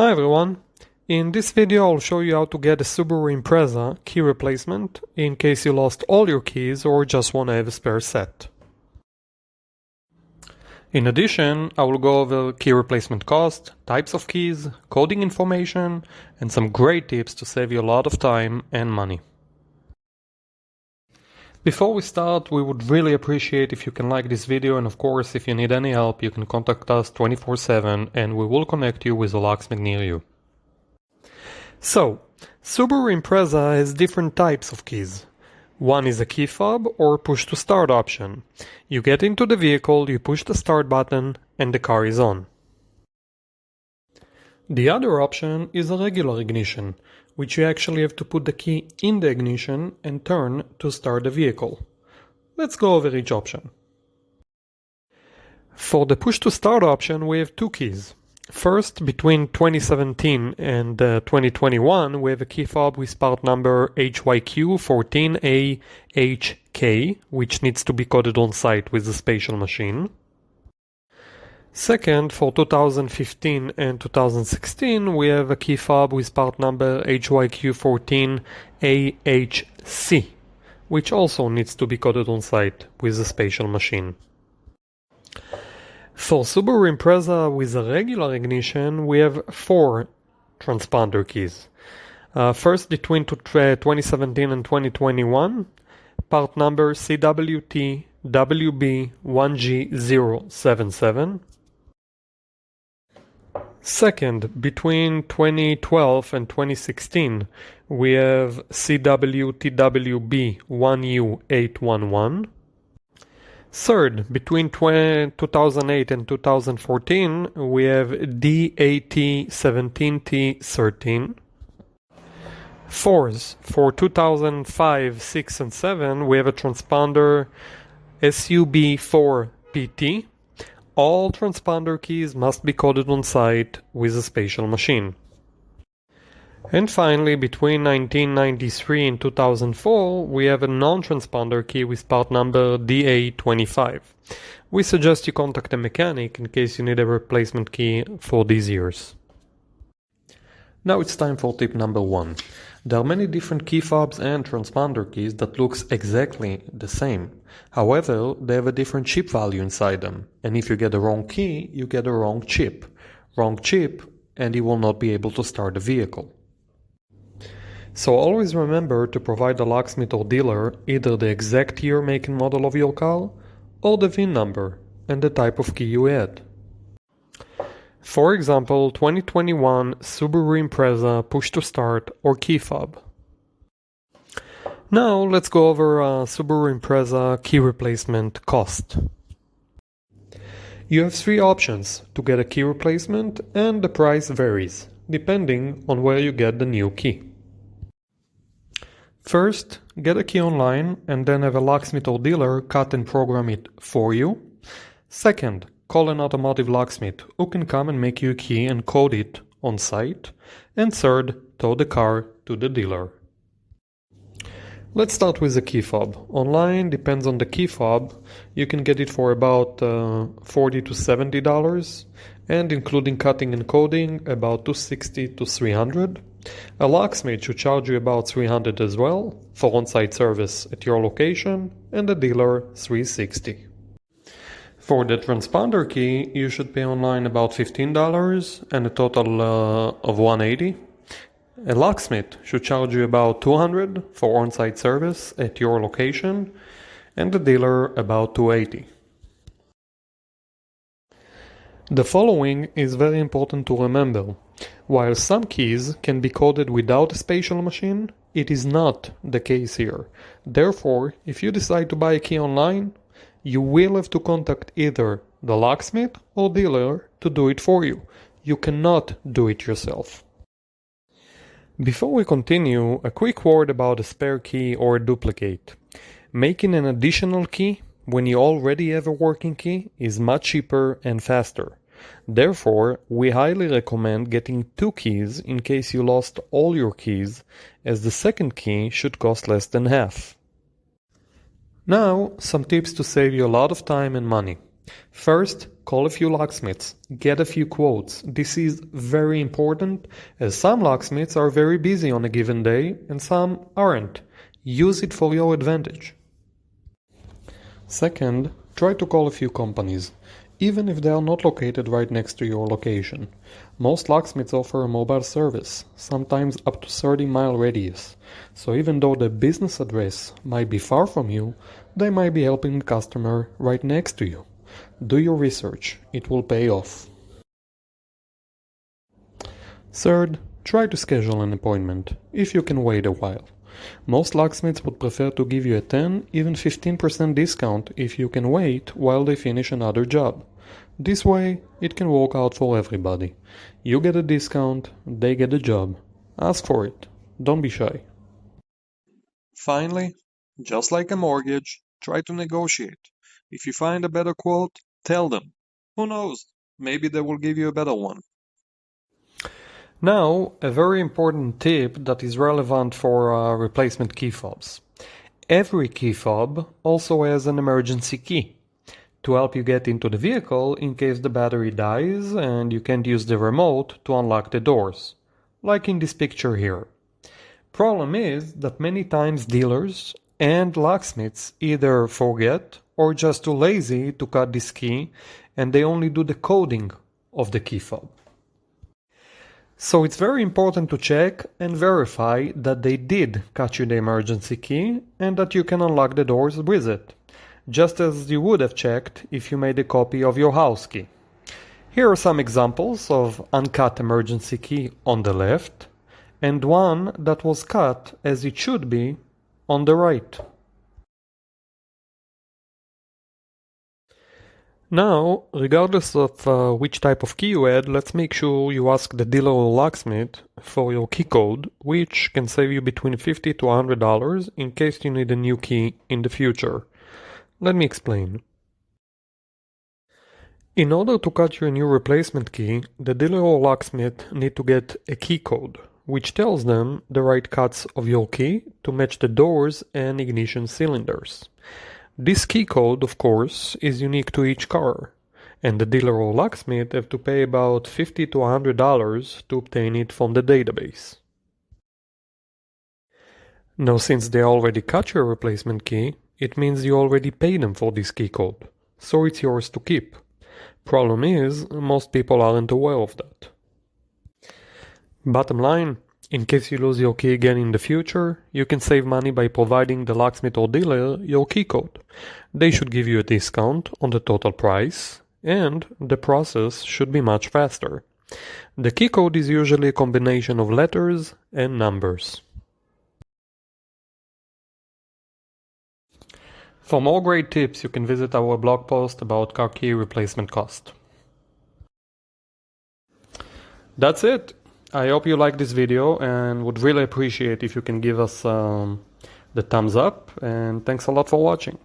Hi everyone, in this video I'll show you how to get a Subaru Impreza key replacement in case you lost all your keys or just want to have a spare set. In addition, I will go over key replacement cost, types of keys, coding information, and some great tips to save you a lot of time and money. Before we start, we would really appreciate if you can like this video, and of course if you need any help you can contact us 24/7 and we will connect you with a locksmith near you. So, Subaru Impreza has different types of keys. One is a key fob or push to start option. You get into the vehicle, you push the start button and the car is on. The other option is a regular ignition, which you actually have to put the key in the ignition and turn to start the vehicle. Let's go over each option. For the push to start option we have two keys. First, between 2017 and 2021 we have a key fob with part number HYQ14AHK, which needs to be coded on site with the spatial machine. Second, for 2015 and 2016 we have a key fob with part number HYQ14AHC, which also needs to be coded on site with a spatial machine. For Subaru Impreza with a regular ignition we have four transponder keys. First, between 2017 and 2021, part number CWT-WB1G077. Second, between 2012 and 2016 we have CWT-WB1U811. Third, between 2008 and 2014 we have DAT17T13. Fourth, for 2005, 6 and 7 we have a transponder SUB4PT. All transponder keys must be coded on site with a spatial machine. And finally, between 1993 and 2004 we have a non-transponder key with part number DA25. We suggest you contact a mechanic in case you need a replacement key for these years. Now it's time for tip number 1. There are many different key fobs and transponder keys that looks exactly the same. However, they have a different chip value inside them, and if you get the wrong key, you get a wrong chip. Wrong chip, and you will not be able to start the vehicle. So always remember to provide the locksmith or dealer either the exact year, make and model of your car, or the VIN number and the type of key you had. For example, 2021 Subaru Impreza push to start or key fob. Now let's go over Subaru Impreza key replacement cost. You have three options to get a key replacement, and the price varies depending on where you get the new key. First, get a key online and then have a locksmith or dealer cut and program it for you. Second, call an automotive locksmith who can come and make you a key and code it on site. And third, tow the car to the dealer. Let's start with the key fob. Online, depends on the key fob, you can get it for about $40 to $70, and including cutting and coding, about $260 to $300. A locksmith should charge you about $300 as well for on-site service at your location, and the dealer $360. For the transponder key, you should pay online about $15 and a total of $180. A locksmith should charge you about $200 for on-site service at your location, and the dealer about $280. The following is very important to remember. While some keys can be coded without a spatial machine, it is not the case here. Therefore, if you decide to buy a key online, you will have to contact either the locksmith or dealer to do it for you. You cannot do it yourself. Before we continue, a quick word about a spare key or a duplicate. Making an additional key when you already have a working key is much cheaper and faster. Therefore, we highly recommend getting two keys in case you lost all your keys, as the second key should cost less than half. Now, some tips to save you a lot of time and money. First, call a few locksmiths, get a few quotes. This is very important as some locksmiths are very busy on a given day and some aren't. Use it for your advantage. Second, try to call a few companies, even if they are not located right next to your location. Most locksmiths offer a mobile service, sometimes up to 30-mile radius. So even though the business address might be far from you, they might be helping the customer right next to you. Do your research, it will pay off. Third, try to schedule an appointment, if you can wait a while. Most locksmiths would prefer to give you a 10, even 15% discount if you can wait while they finish another job. This way, it can work out for everybody. You get a discount, they get a job. Ask for it. Don't be shy. Finally, just like a mortgage, try to negotiate. If you find a better quote, tell them. Who knows? Maybe they will give you a better one. Now, a very important tip that is relevant for replacement key fobs. Every key fob also has an emergency key to help you get into the vehicle in case the battery dies and you can't use the remote to unlock the doors, like in this picture here. Problem is that many times dealers and locksmiths either forget or just too lazy to cut this key and they only do the coding of the key fob. So it's very important to check and verify that they did cut you the emergency key and that you can unlock the doors with it, just as you would have checked if you made a copy of your house key. Here are some examples of uncut emergency key on the left and one that was cut as it should be on the right. Now, regardless of which type of key you add, let's make sure you ask the dealer or locksmith for your key code, which can save you between $50 to $100 in case you need a new key in the future. Let me explain. In order to cut you a new replacement key, the dealer or locksmith need to get a key code, which tells them the right cuts of your key to match the doors and ignition cylinders. This key code, of course, is unique to each car, and the dealer or locksmith have to pay about $50 to $100 to obtain it from the database. Now, since they already cut your replacement key, it means you already paid them for this key code, so it's yours to keep. Problem is, most people aren't aware of that. Bottom line, in case you lose your key again in the future, you can save money by providing the locksmith or dealer your key code. They should give you a discount on the total price, and the process should be much faster. The key code is usually a combination of letters and numbers. For more great tips, you can visit our blog post about car key replacement cost. That's it. I hope you liked this video and would really appreciate if you can give us the thumbs up, and thanks a lot for watching.